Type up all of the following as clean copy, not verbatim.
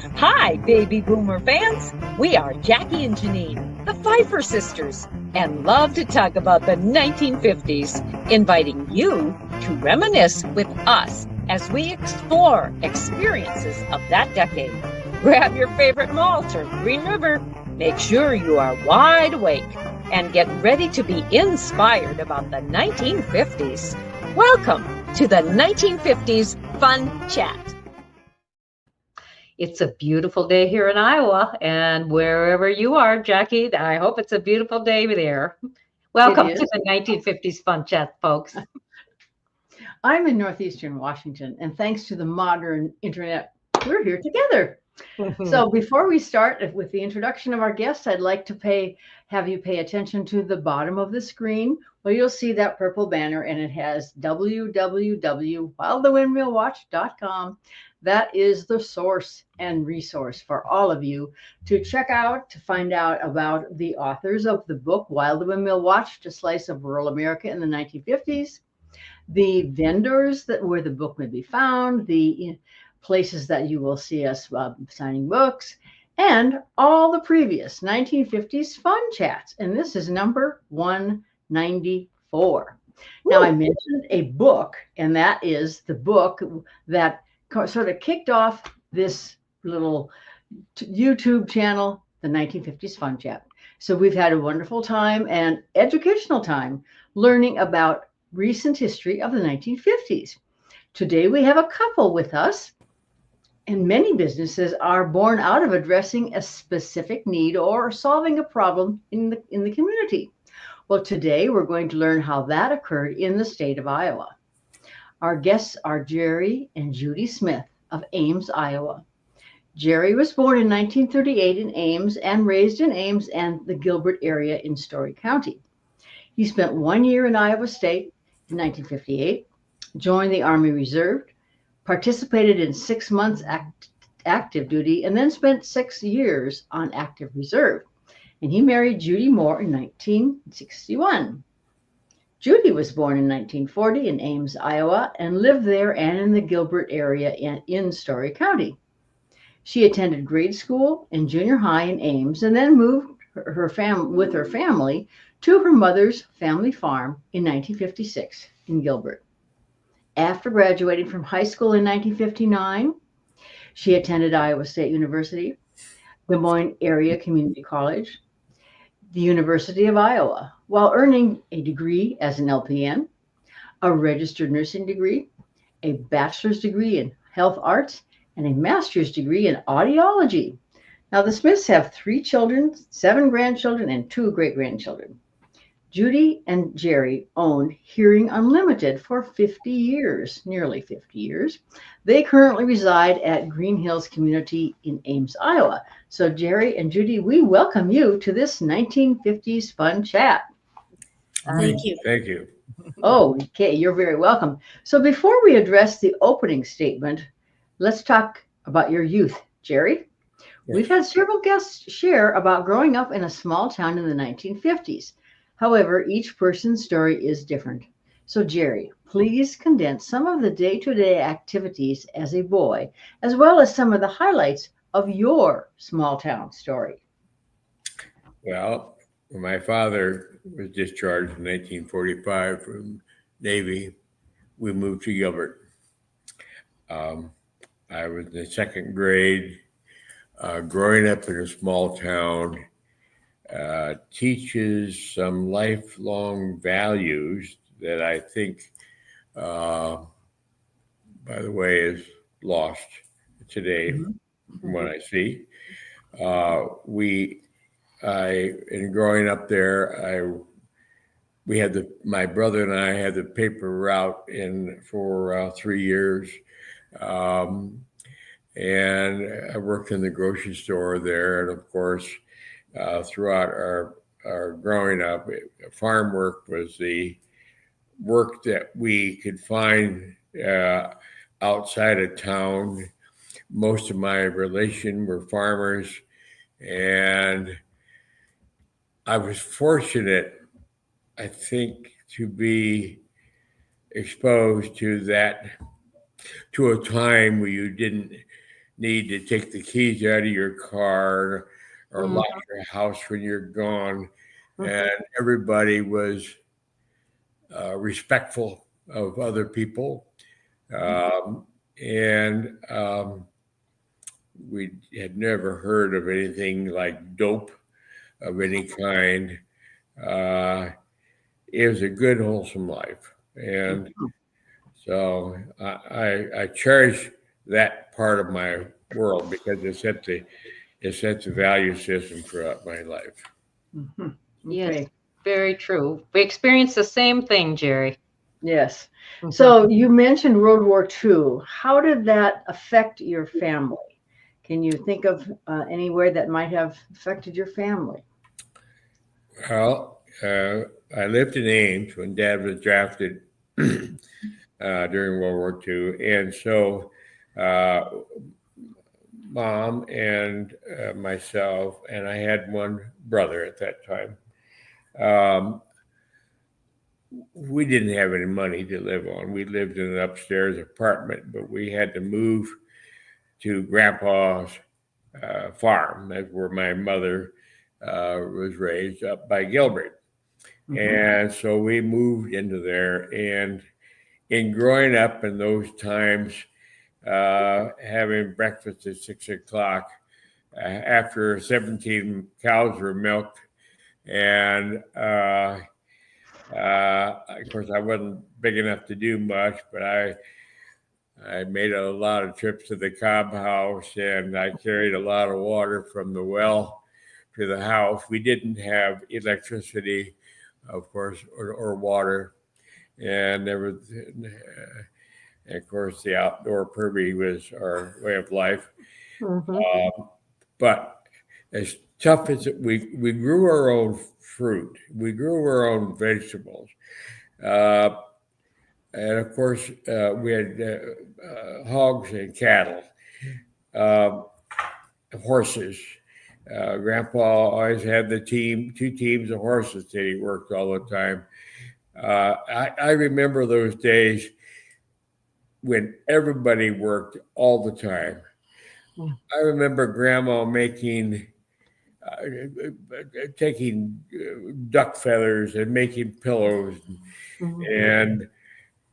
Hi, baby boomer fans. We are Jackie and Janine, the Pfeiffer sisters, and love to talk about the 1950s, inviting you to reminisce with us as we explore experiences of that decade. Grab your favorite malt or Green River. Make sure you are wide awake and get ready to be inspired about the 1950s. Welcome to the 1950s Fun Chat. It's a beautiful day here in Iowa, and wherever you are, Jackie, I hope it's a beautiful day there. Welcome to the 1950s Fun Chat, folks. I'm in northeastern Washington, and thanks to the modern internet, we're here together. So before we start with the introduction of our guests, I'd like to have you pay attention to the bottom of the screen where you'll see that purple banner, and it has www.whilethewindmillwatch.com. That is the source and resource for all of you to check out, to find out about the authors of the book, While the Windmill Watched, A Slice of Rural America in the 1950s, the vendors where the book may be found, the places that you will see us signing books, and all the previous 1950s Fun Chats. And this is number 194. Now, I mentioned a book, and that is the book that sort of kicked off this little YouTube channel, the 1950s Fun Chat. So we've had a wonderful time and educational time learning about recent history of the 1950s. Today we have a couple with us, and many businesses are born out of addressing a specific need or solving a problem in the community. Well, today we're going to learn how that occurred in the state of Iowa. Our guests are Jerry and Judy Smith of Ames, Iowa. Jerry was born in 1938 in Ames and raised in Ames and the Gilbert area in Story County. He spent 1 year in Iowa State in 1958, joined the Army Reserve, participated in 6 months active duty, and then spent 6 years on active reserve. And he married Judy Moore in 1961. Judy was born in 1940 in Ames, Iowa, and lived there and in the Gilbert area in Story County. She attended grade school and junior high in Ames and then moved with her family to her mother's family farm in 1956 in Gilbert. After graduating from high school in 1959, she attended Iowa State University, Des Moines Area Community College, the University of Iowa, while earning a degree as an LPN, a registered nursing degree, a bachelor's degree in health arts, and a master's degree in audiology. Now, the Smiths have 3 children, 7 grandchildren, and 2 great-grandchildren. Judy and Jerry owned Hearing Unlimited for 50 years, nearly 50 years. They currently reside at Green Hills Community in Ames, Iowa. So Jerry and Judy, we welcome you to this 1950s Fun Chat. Thank you. Thank you. Oh, okay, you're very welcome. So before we address the opening statement, let's talk about your youth, Jerry. Yes. We've had several guests share about growing up in a small town in the 1950s. However, each person's story is different. So Jerry, please condense some of the day-to-day activities as a boy, as well as some of the highlights of your small town story. Well, when my father was discharged in 1945 from Navy, we moved to Gilbert. I was in the 2nd grade. Growing up in a small town teaches some lifelong values that I think, by the way, is lost today from what I see. In growing up there, my brother and I had the paper route for 3 years. And I worked in the grocery store there. And of course, throughout our growing up, farm work was the work that we could find outside of town. Most of my relation were farmers, and I was fortunate, I think, to be exposed to a time where you didn't need to take the keys out of your car or Mhm. lock your house when you're gone. Mhm. And everybody was respectful of other people. And we had never heard of anything like dope of any kind. It was a good, wholesome life. And so I cherish that part of my world because it sets a value system throughout my life. Mhm. Yes, Okay. very true. We experienced the same thing, Jerry. Yes. Mhm. So you mentioned World War II. How did that affect your family? Can you think of anywhere that might have affected your family? Well, I lived in Ames when Dad was drafted during World War II. And so Mom and myself, and I had one brother at that time. We didn't have any money to live on. We lived in an upstairs apartment, but we had to move to Grandpa's farm. That's where my mother was raised, up by Gilbert. Mhm. And so we moved into there. And in growing up in those times, having breakfast at 6 o'clock, after 17 cows were milked, and of course, I wasn't big enough to do much, but I made a lot of trips to the cob house, and I carried a lot of water from the well to the house. We didn't have electricity, of course, or water, and there was, and of course, the outdoor pervy was our way of life. Mhm. But as tough as we grew our own fruit, we grew our own vegetables. Uh, and of course, we had hogs and cattle, uh, horses. Grandpa always had two teams of horses that he worked all the time. I remember those days when everybody worked all the time. I remember Grandma taking duck feathers and making pillows, Mhm. and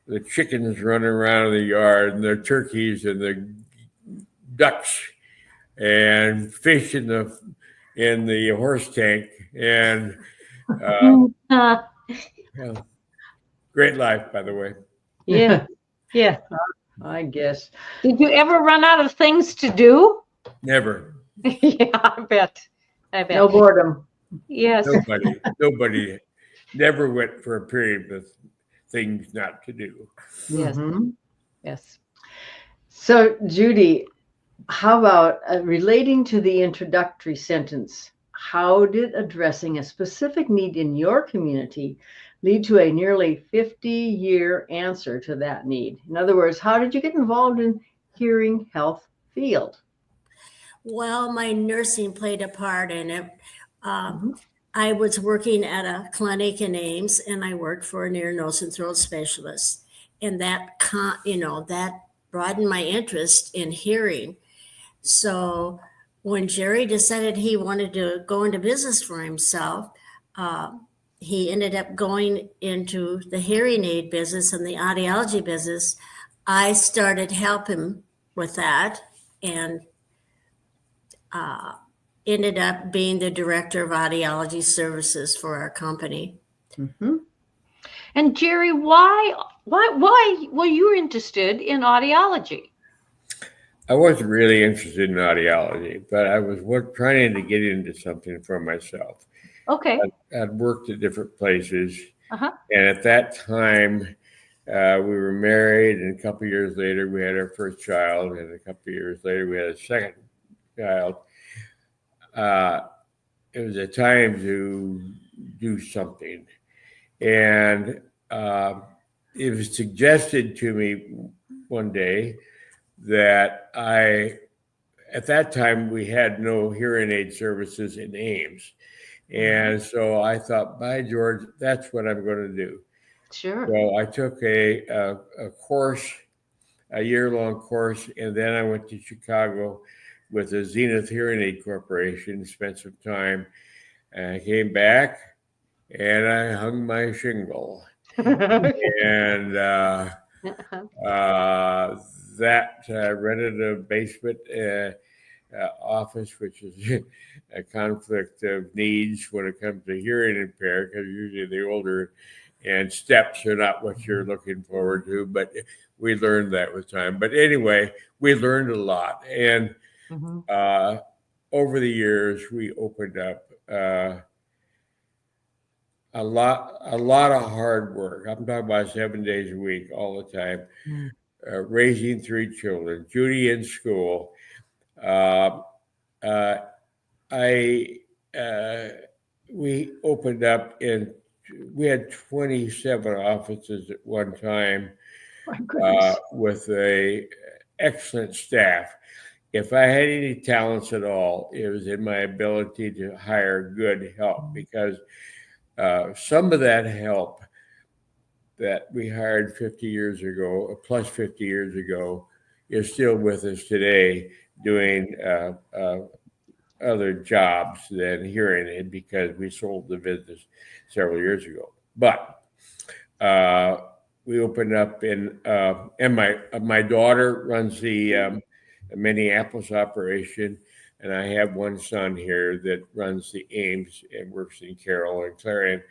the chickens running around in the yard, and the turkeys and the ducks, and fish in the horse tank, and well, great life, by the way. Yeah, yeah. I guess. Did you ever run out of things to do? Never. Yeah, I bet. I bet. No boredom. Yes. Nobody never went for a period with things not to do. Yes. Mhm. Yes. So, Judy, how about relating to the introductory sentence? How did addressing a specific need in your community lead to a nearly 50-year answer to that need? In other words, how did you get involved in hearing health field? Well, my nursing played a part in it. Mhm. I was working at a clinic in Ames, and I worked for an ear, nose, and throat specialist, and that that broadened my interest in hearing. So when Jerry decided he wanted to go into business for himself, uh, he ended up going into the hearing aid business and the audiology business. I started helping with that, and ended up being the director of audiology services for our company. Mhm. And Jerry, why were you interested in audiology? I wasn't really interested in audiology, but I was trying to get into something for myself. Okay. I'd worked at different places, Uh-huh. and at that time, we were married, and a couple of years later, we had our first child, and a couple of years later, we had a second child. It was a time to do something, and it was suggested to me one day that at that time, we had no hearing aid services in Ames. And so I thought, by George, that's what I'm going to do. Sure. So I took a course a year-long course, and then I went to Chicago with the Zenith Hearing Aid Corporation, spent some time, and I came back and I hung my shingle. And rented a basement office, which is a conflict of needs when it comes to hearing impaired, because usually the older and steps are not what you're looking forward to, but we learned that with time. But anyway, we learned a lot. And over the years, we opened up a lot of hard work. I'm talking about 7 days a week, all the time, raising 3 children, Judy in school. We opened up we had 27 offices at one time, with a excellent staff. If I had any talents at all, it was in my ability to hire good help, because some of that help that we hired 50 years ago, plus 50 years ago, is still with us today, doing other jobs than hearing aid, because we sold the business several years ago. But we opened up and my daughter runs the Minneapolis operation, and I have one son here that runs the Ames and works in Carroll and Clarion.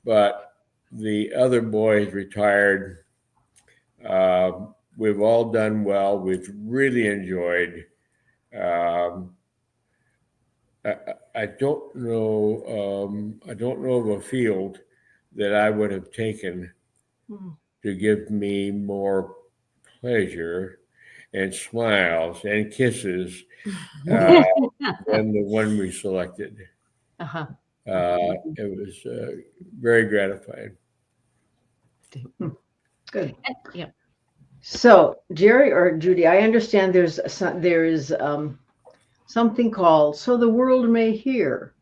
But the other boys retired. We've all done well. We've really enjoyed. I don't know. I don't know of a field that I would have taken to give me more pleasure and smiles and kisses than the one we selected. It was very gratifying. Good. Yeah. So, Jerry or Judy, I understand there is something called So the World May Hear.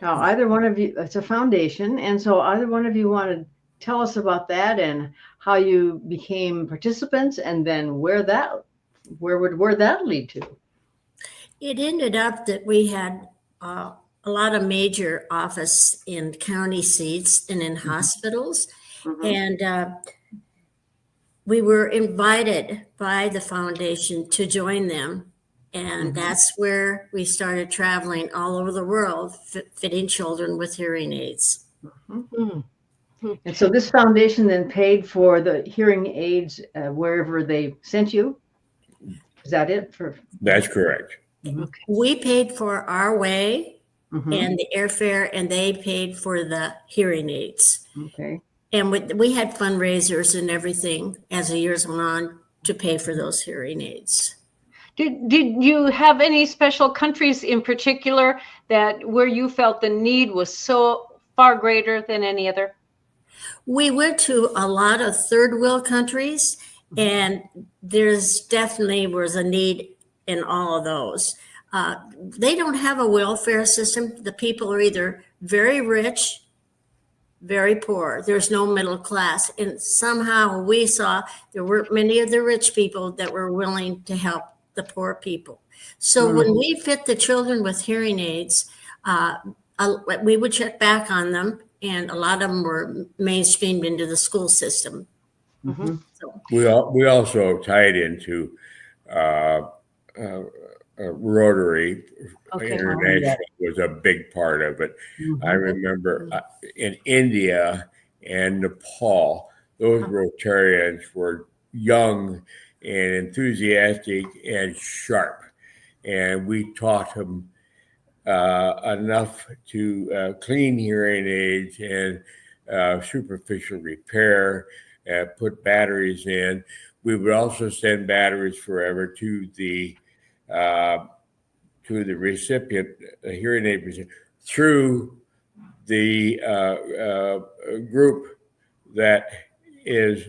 Now, either one of you, it's a foundation, and so either one of you want to tell us about that and how you became participants, and then where would that lead to? It ended up that we had a lot of major office in county seats and in hospitals, and we were invited by the foundation to join them. And that's where we started traveling all over the world, fitting children with hearing aids. And so this foundation then paid for the hearing aids wherever they sent you? Is that it? That's correct. Okay. We paid for our way and the airfare, and they paid for the hearing aids. Okay. And we had fundraisers and everything as the years went on to pay for those hearing aids. Did you have any special countries in particular where you felt the need was so far greater than any other? We went to a lot of third world countries, and there's definitely was a need in all of those. They don't have a welfare system. The people are either very rich, very poor. There's no middle class. And somehow we saw there weren't many of the rich people that were willing to help the poor people. So when we fit the children with hearing aids, we would check back on them, and a lot of them were mainstreamed into the school system. So, we also tied into Rotary International was a big part of it. I remember in India and Nepal, those Rotarians were young and enthusiastic and sharp, and we taught them enough to clean hearing aids and superficial repair, put batteries in. We would also send batteries forever to the recipient, the hearing aid recipient, through the group that is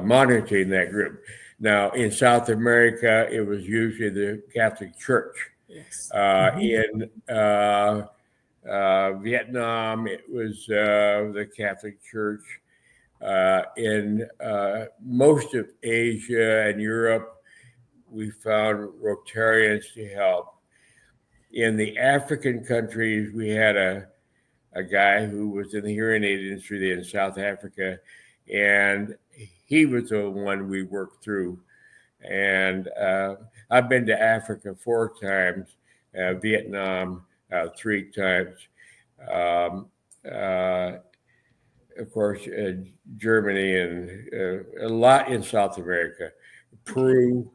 monitoring that group. Now, in South America, it was usually the Catholic Church. yes. In Vietnam, it was the Catholic Church. In most of Asia and Europe, we found Rotarians to help. In the African countries, we had a guy who was in the hearing aid industry in South Africa, and he was the one we worked through. And I've been to Africa 4 times, Vietnam 3 times. Of course, Germany, and a lot in South America, Peru,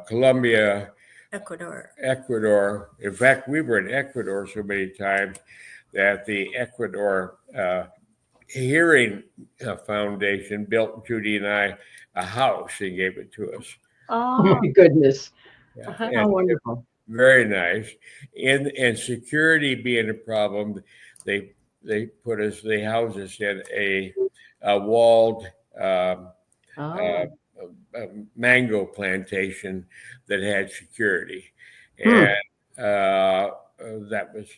Colombia, Ecuador. In fact, we were in Ecuador so many times that the Ecuador Hearing Foundation built Judy and I a house and gave it to us. Oh my goodness. Yeah. How wonderful. Very nice. And security being a problem, they housed us in a walled mango plantation that had security, and that was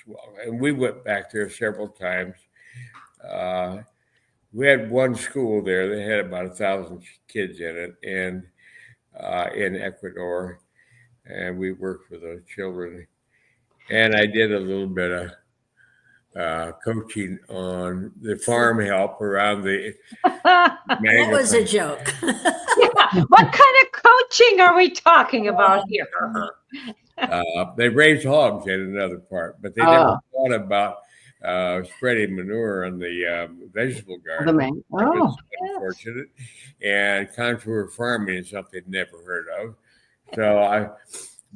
well. And we went back there several times. We had one school there that had about 1,000 kids in it, and in Ecuador, and we worked with those children. And I did a little bit of coaching on the farm help around the That was a joke. Yeah. What kind of coaching are we talking about here? They raised hogs in another part, but they never thought about spreading manure on the vegetable garden. It was unfortunate. And contour farming is something I'd never heard of.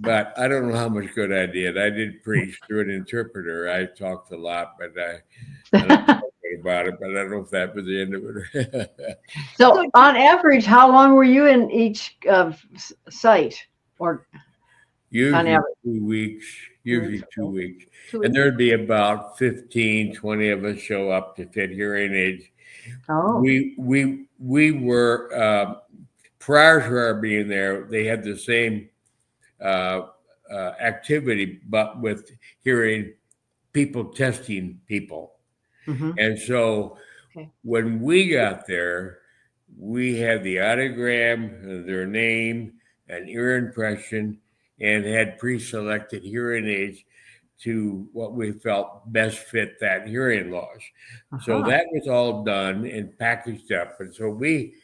But I don't know how much good I did. I did preach through an interpreter. I talked a lot, but I don't know about it. But I don't know if that was the end of it. So, on average, how long were you in each site? Or usually 2 weeks. Usually 2 weeks. And there'd be about 15, 20 of us show up to fit hearing aids. Oh. We were prior to our being there, they had the same activity, but with hearing people testing people. Mm-hmm. And so when we got there, we had the audiogram, their name, an ear impression, and had pre-selected hearing aids to what we felt best fit that hearing loss. So that was all done and packaged up. And so we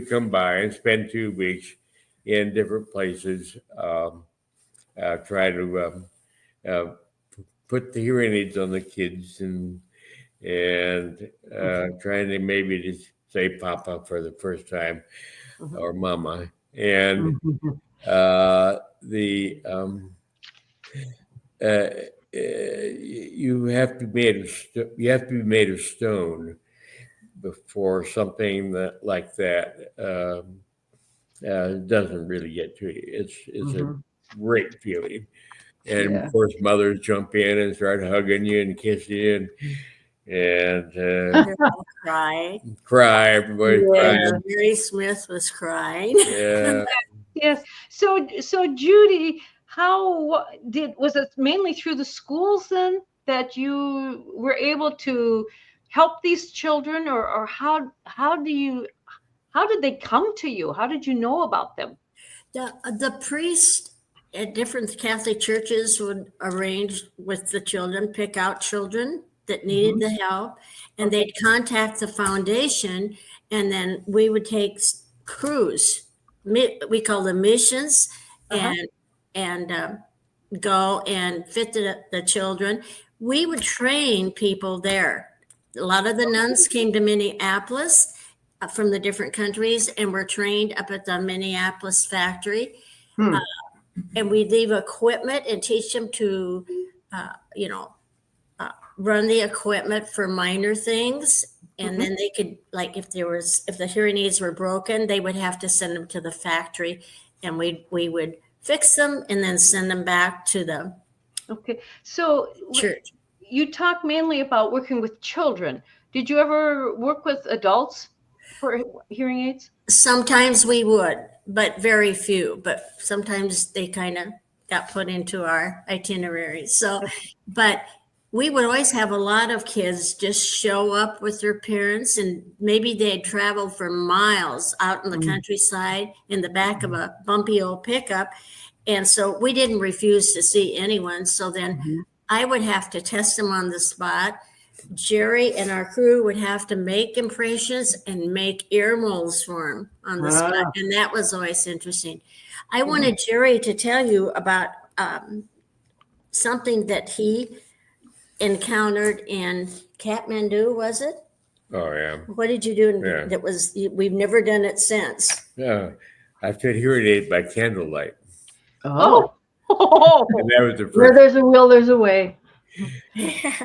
come by and spend 2 weeks in different places, try to put the hearing aids on the kids and trying to maybe just say Papa for the first time or Mama. And you have to be made of stone before something like that doesn't really get to you. It's a great feeling, and of course, mothers jump in and start hugging you and kissing you, and cry. Everybody crying. Jerry Smith was crying. Yeah. Yes. So Judy, was it mainly through the schools then that you were able to help these children, or how did they come to you? How did you know about them? The priest at different Catholic churches would arrange with the children, pick out children that needed the help, and they'd contact the foundation, and then we would take crews. We call them missions, and go and fit the children. We would train people there. A lot of the nuns came to Minneapolis from the different countries and were trained up at the Minneapolis factory. And we'd leave equipment and teach them to, run the equipment for minor things. And then they could, like, if the hearing aids were broken, they would have to send them to the factory, and we would fix them and then send them back to the church. You talk mainly about working with children. Did you ever work with adults for hearing aids? Sometimes we would, but very few. But sometimes they kind of got put into our itinerary. So, but we would always have a lot of kids just show up with their parents, and maybe they'd travel for miles out in the countryside in the back of a bumpy old pickup. And so we didn't refuse to see anyone. So then I would have to test them on the spot. Jerry and our crew would have to make impressions and make ear molds for him on the spot. And that was always interesting. I wanted Jerry to tell you about something that he encountered in Katmandu, was it? Oh, yeah. What did you do? Yeah. That was, we've never done it since. Yeah. I fit hearing aid by candlelight. Oh. And that was the Where first. there's a will, there's a way.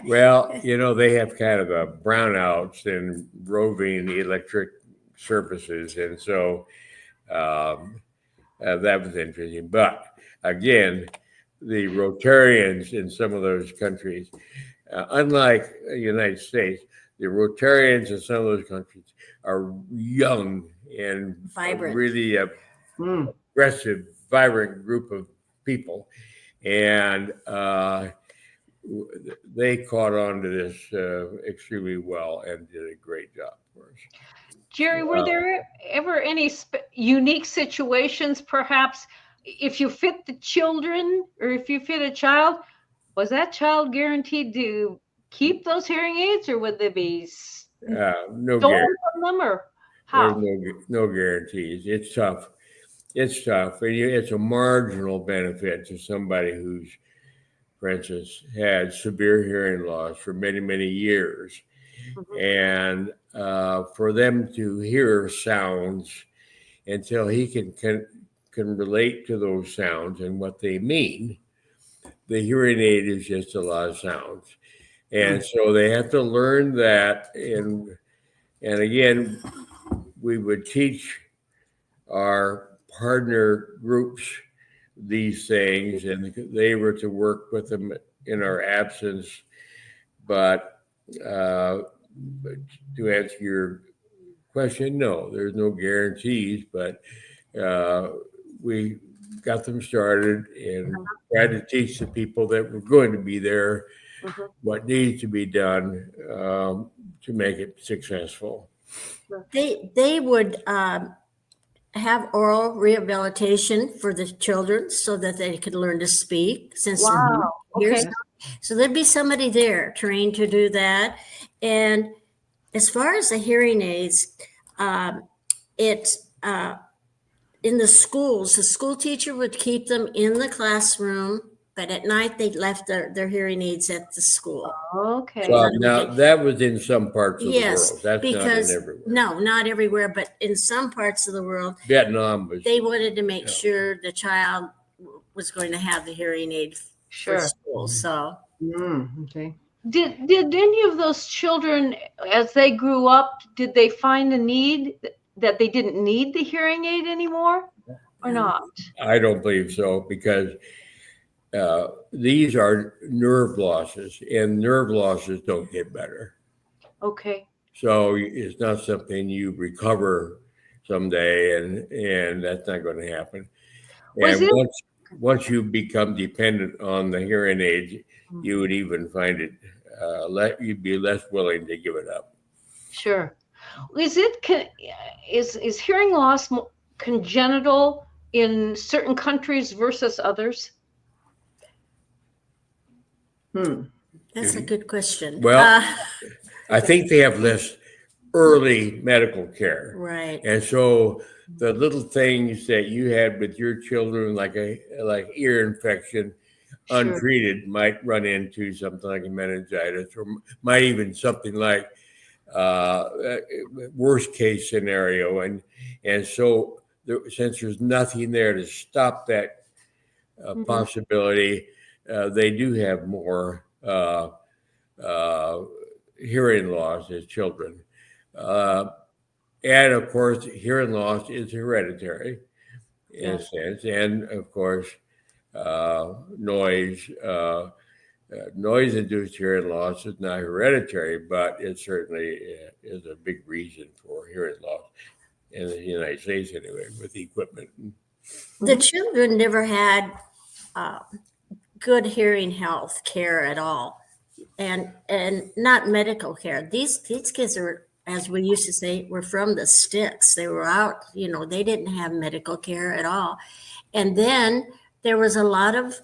Well, they have kind of a brownouts and roving electric services. And so that was interesting. But again, the Rotarians in some of those countries, unlike the United States, the Rotarians in some of those countries are young and Vibrant. really aggressive, vibrant group of people. And they caught on to this extremely well and did a great job for us. Jerry, were there ever any unique situations, perhaps, if you fit the children or if you fit a child, was that child guaranteed to keep those hearing aids, or would they be no stolen from them, or how? There's no guarantees. It's tough. It's tough. And it's a marginal benefit to somebody who's, for instance, had severe hearing loss for many, many years. And for them to hear sounds until he can relate to those sounds and what they mean, the hearing aid is just a lot of sounds. And so they have to learn that. And again, we would teach our partner groups these things, and they were to work with them in our absence. But to answer your question, no, there's no guarantees, but we got them started and tried to teach the people that were going to be there what needs to be done to make it successful. They would have oral rehabilitation for the children so that they could learn to speak. So there'd be somebody there trained to do that. And as far as the hearing aids, it's in the schools, the school teacher would keep them in the classroom, but at night they left their hearing aids at the school. Okay. Well, now that was in some parts of the Yes, world. That's because not in everywhere. no, not everywhere, but in some parts of the world, Vietnam was. they wanted to make sure the child was going to have the hearing aid for school. So, Okay. Did any of those children, as they grew up, did they find a need that they didn't need the hearing aid anymore, or not? I don't believe so, because these are nerve losses, and nerve losses don't get better. Okay. So it's not something you recover someday, and that's not going to happen. And once you become dependent on the hearing aids, you would even find it, you'd be less willing to give it up. Sure. Is hearing loss congenital in certain countries versus others? that's a good question. Well, I think they have less early medical care. Right. And so the little things that you had with your children, like ear infection, untreated, might run into something like a meningitis, or might even something like worst case scenario. And so since there's nothing there to stop that possibility, they do have more hearing loss as children. And of course, hearing loss is hereditary in a sense. And of course, noise-induced hearing loss is not hereditary, but it certainly is a big reason for hearing loss in the United States anyway, with equipment. The children never had good hearing health care at all. and not medical care. These kids are, as we used to say, were from the sticks. They were out, they didn't have medical care at all. And then there was a lot of,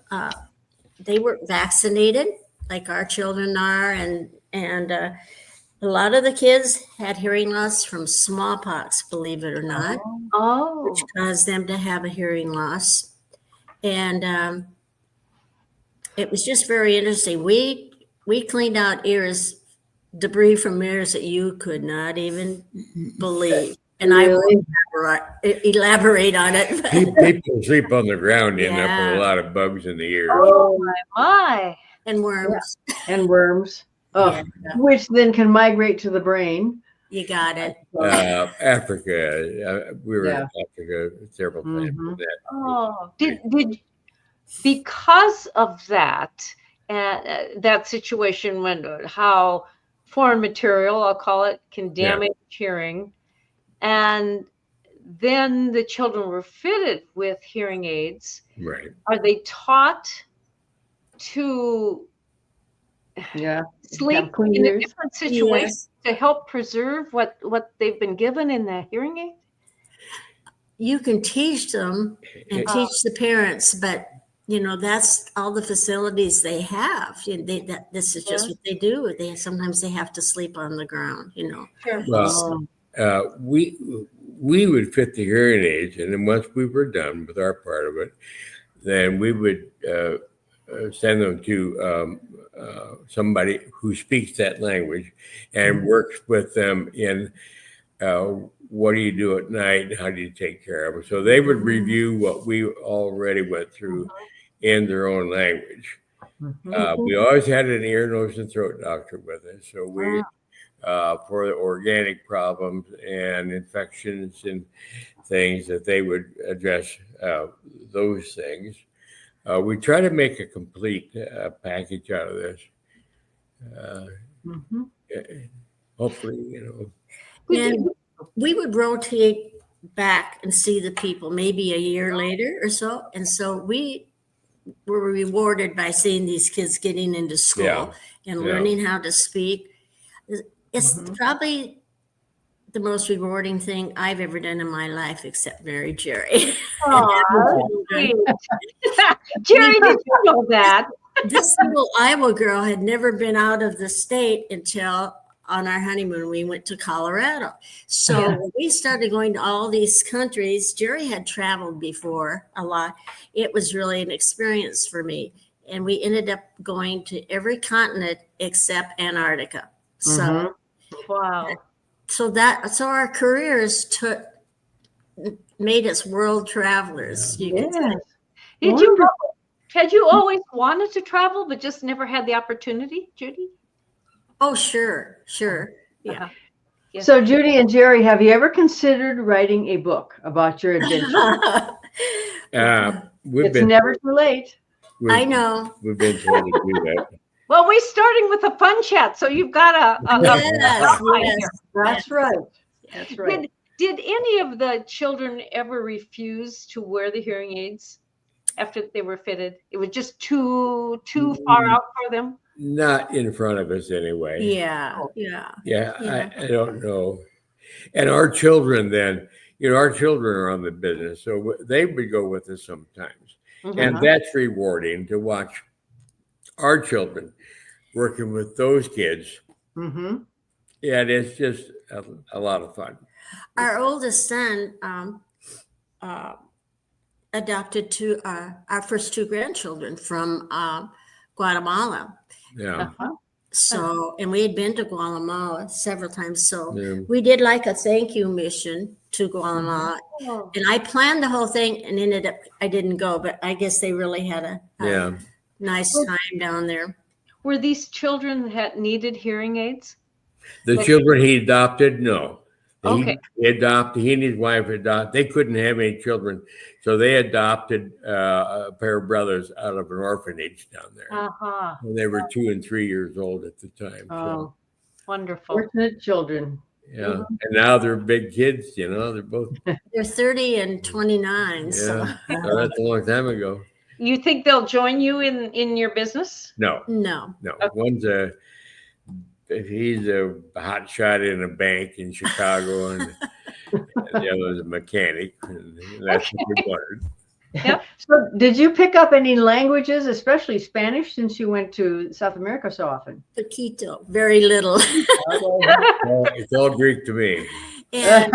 they were vaccinated like our children are. And a lot of the kids had hearing loss from smallpox, believe it or not, which caused them to have a hearing loss. And it was just very interesting. We cleaned out debris from ears that you could not even believe. And I will elaborate on it. People sleep on the ground, end up with a lot of bugs in the ear. Oh my. And worms. Yeah. And worms. Oh, which then can migrate to the brain. You got it. Africa. We were in Africa several times. Oh, did because of that that situation, when how foreign material, I'll call it, can damage hearing, and then the children were fitted with hearing aids. Right. Are they taught to sleep in a different situation to help preserve what they've been given in the hearing aid? You can teach them and teach the parents, but that's all the facilities they have. This is just what they do. Sometimes they have to sleep on the ground. Sure. Well, we would fit the hearing aids, and then once we were done with our part of it, then we would send them to somebody who speaks that language and works with them in what do you do at night, how do you take care of them. So they would review what we already went through in their own language. We always had an ear, nose, and throat doctor with us. So we, for the organic problems and infections and things, that they would address those things. We try to make a complete package out of this. Hopefully, And we would rotate back and see the people maybe a year later or so. And so we were rewarded by seeing these kids getting into school and learning how to speak. It's probably the most rewarding thing I've ever done in my life, except marry Jerry. Jerry, did you know that? This little Iowa girl had never been out of the state until on our honeymoon we went to Colorado. So when we started going to all these countries, Jerry had traveled before a lot. It was really an experience for me. And we ended up going to every continent except Antarctica. So wow. So our careers made us world travelers. Had you always wanted to travel but just never had the opportunity, Judy? Oh, sure. Yeah. Yes. So Judy and Jerry, have you ever considered writing a book about your adventure? It's never too late. I know. We've been trying to do that. Well, we're starting with a fun chat, so you've got That's right. That's right. Did any of the children ever refuse to wear the hearing aids after they were fitted? It was just too far out for them? Not in front of us anyway. Yeah. I don't know. And our children then, our children are on the business, so they would go with us sometimes. And that's rewarding to watch our children working with those kids. Yeah, it's just a lot of fun. Our oldest son adopted our first two grandchildren from Guatemala. Yeah. So, and we had been to Guatemala several times. So we did like a thank you mission to Guatemala. And I planned the whole thing and ended up, I didn't go, but I guess they really had a nice time down there. Were these children that needed hearing aids? The children he adopted, no. Okay. He and his wife adopted. They couldn't have any children, so they adopted a pair of brothers out of an orphanage down there. When they were 2 and 3 years old at the time. Oh, wonderful. Fortunate children. Yeah, and now they're big kids. They're both. They're 30 and 29. Yeah, So that's a long time ago. You think they'll join you in your business? No. One's he's a hot shot in a bank in Chicago, and the other's a mechanic, and that's what we wanted. Yep. So did you pick up any languages, especially Spanish, since you went to South America so often? Poquito, very little. It's all Greek to me. And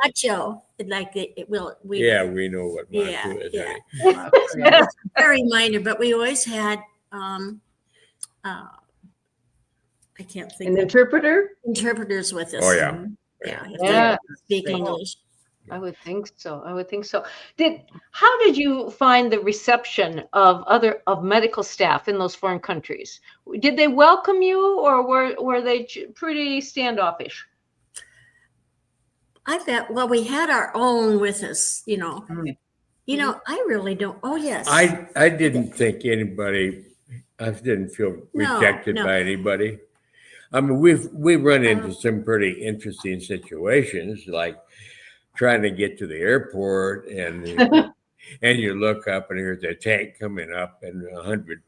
macho, like we know what macho is. Yeah. It's very minor, but we always had I can't think An of interpreters with us. Oh yeah. Yeah. Speak English. I would think so. How did you find the reception of medical staff in those foreign countries? Did they welcome you, or were they pretty standoffish? I thought, well, we had our own with us, you know. I really don't. Oh yes. I didn't think anybody. I didn't feel rejected by anybody. I mean, we've run into some pretty interesting situations, like trying to get to the airport, and you look up and there's a tank coming up and 100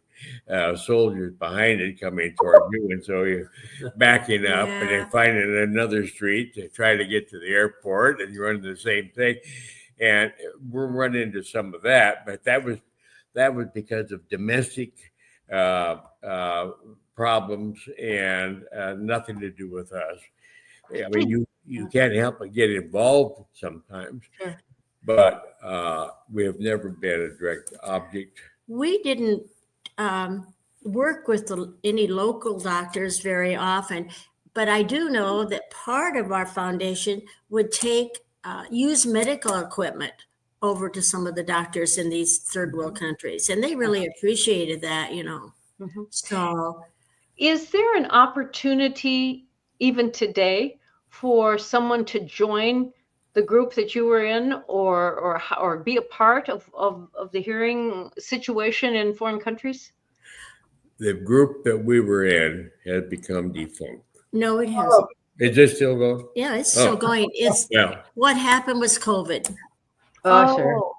soldiers behind it coming toward you, and so you're backing up and then finding another street to try to get to the airport, and you run into the same thing, and we're running into some of that, but that was because of domestic problems and nothing to do with us. I mean, you can't help but get involved sometimes, but we have never been a direct object. We didn't work with any local doctors very often, but I do know that part of our foundation would use medical equipment over to some of the doctors in these third world countries, and they really appreciated that, you know. So, is there an opportunity even today for someone to join the group that you were in, or be a part of the hearing situation in foreign countries? The group that we were in has become defunct. No, it hasn't. Is it still going? Yeah, it's still going. It's what happened was COVID. Sure.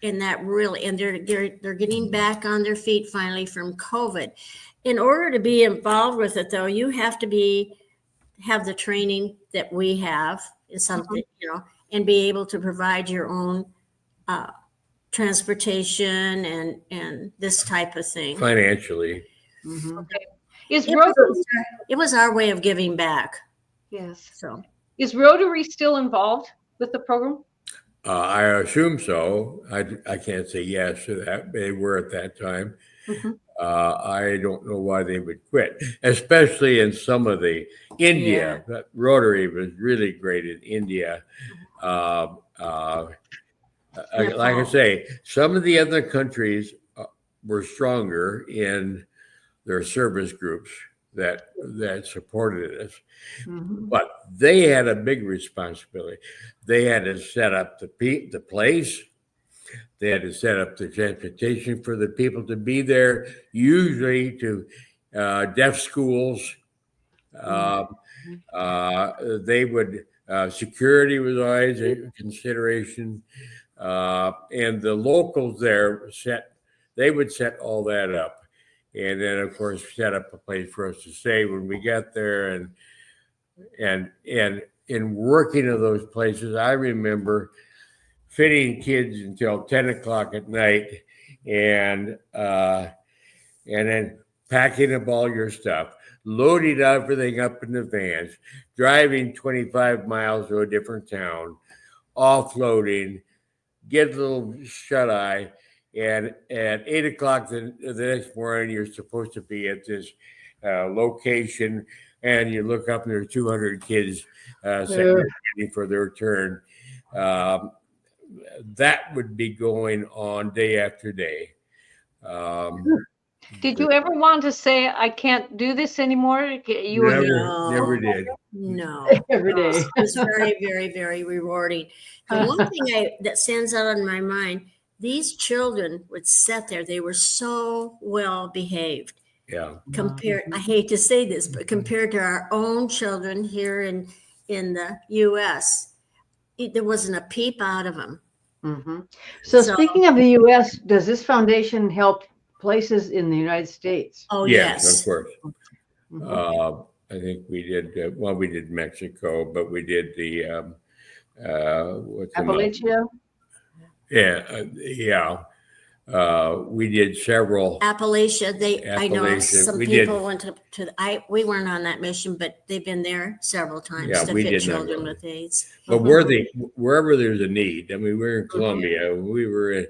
And that really, and they're getting back on their feet finally from COVID. In order to be involved with it, though, you have to have the training that we have in something, you know, and be able to provide your own transportation and this type of thing. Financially. Okay. It was our way of giving back. Yes. So is Rotary still involved with the program? I assume so. I can't say yes to that. They were at that time. I don't know why they would quit, especially in some of the India. That Rotary was really great in India. Like I say, some of the other countries were stronger in their service groups that supported us, but they had a big responsibility. They had to set up the place. They had to set up the transportation for the people to be there, usually to deaf schools. They would security was always a consideration, and the locals there they would set all that up, and then of course set up a place for us to stay when we got there, and in working in those places, I remember fitting kids until 10 o'clock at night, and then packing up all your stuff, loading everything up in the vans, driving 25 miles to a different town, offloading, get a little shut-eye, and at 8 o'clock the next morning, you're supposed to be at this location, and you look up and there's 200 kids waiting for their turn. That would be going on day after day. Did you ever want to say, I can't do this anymore? Never did. No. Every day. It was very, very, very rewarding. The one thing that stands out in my mind, these children would sit there. They were so well behaved. Yeah. I hate to say this, but compared to our own children here in the U.S., there wasn't a peep out of them. Mm-hmm. So speaking of the U.S., does this foundation help places in the United States? Oh, Yes, yes. of course. Mhm. I think we did, well, we did Mexico, but we did the, what's the mountain? Appalachia? Yeah. We did several. Appalachia, I know Appalachia, some we people did. went we weren't on that mission, but they've been there several times Yeah, to we fit did not children go. with AIDS. But wherever there's a need, I mean, we're in Colombia. We were in,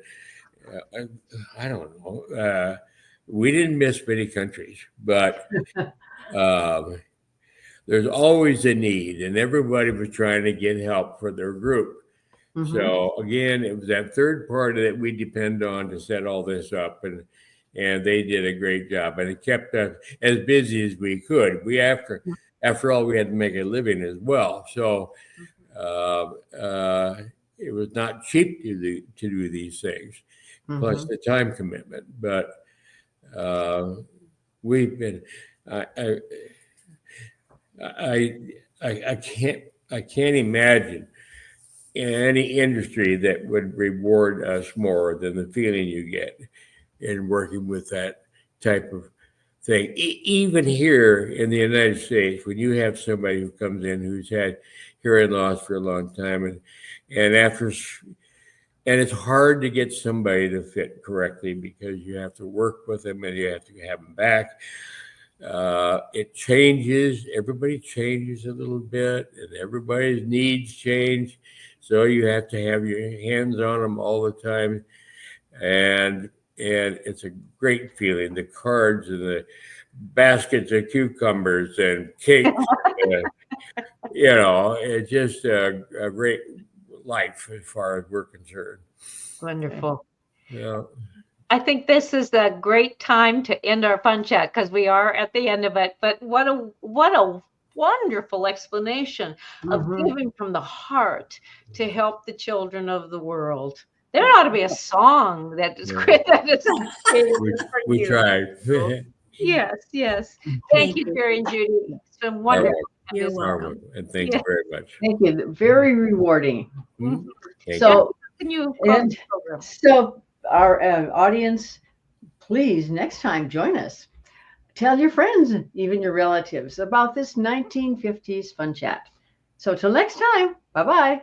I don't know. We didn't miss many countries, but there's always a need, and everybody was trying to get help for their group. Mhm. So again, it was that third party that we depend on to set all this up, and they did a great job, and it kept us as busy as we could. After all, we had to make a living as well. So it was not cheap to do these things, plus Mhm. the time commitment. But we've been, I, I, I can't imagine in any industry that would reward us more than the feeling you get in working with that type of thing. Even here in the United States, when you have somebody who comes in who's had hearing loss for a long time, and it's hard to get somebody to fit correctly because you have to work with them and you have to have them back. It changes. Everybody changes a little bit, and everybody's needs change. So you have to have your hands on them all the time, and it's a great feeling. The cards and the baskets of cucumbers and cakes. It's just a great life as far as we're concerned. Wonderful. Yeah. I think this is a great time to end our fun chat because we are at the end of it. But what a wonderful explanation of Mhm. giving from the heart to help the children of the world. There ought to be a song that is Yeah. that is We tried. Yes, yes. Thank Thank you, you. Jerry and Judy. It's been You're wonderful. welcome. You're This- welcome. And thank Yeah. you very much. Thank you. Very rewarding. Mhm. Thank So, Can you close and the program? so our audience, please next time join us. Tell your friends, even your relatives, about this 1950s fun chat. So till next time, bye-bye.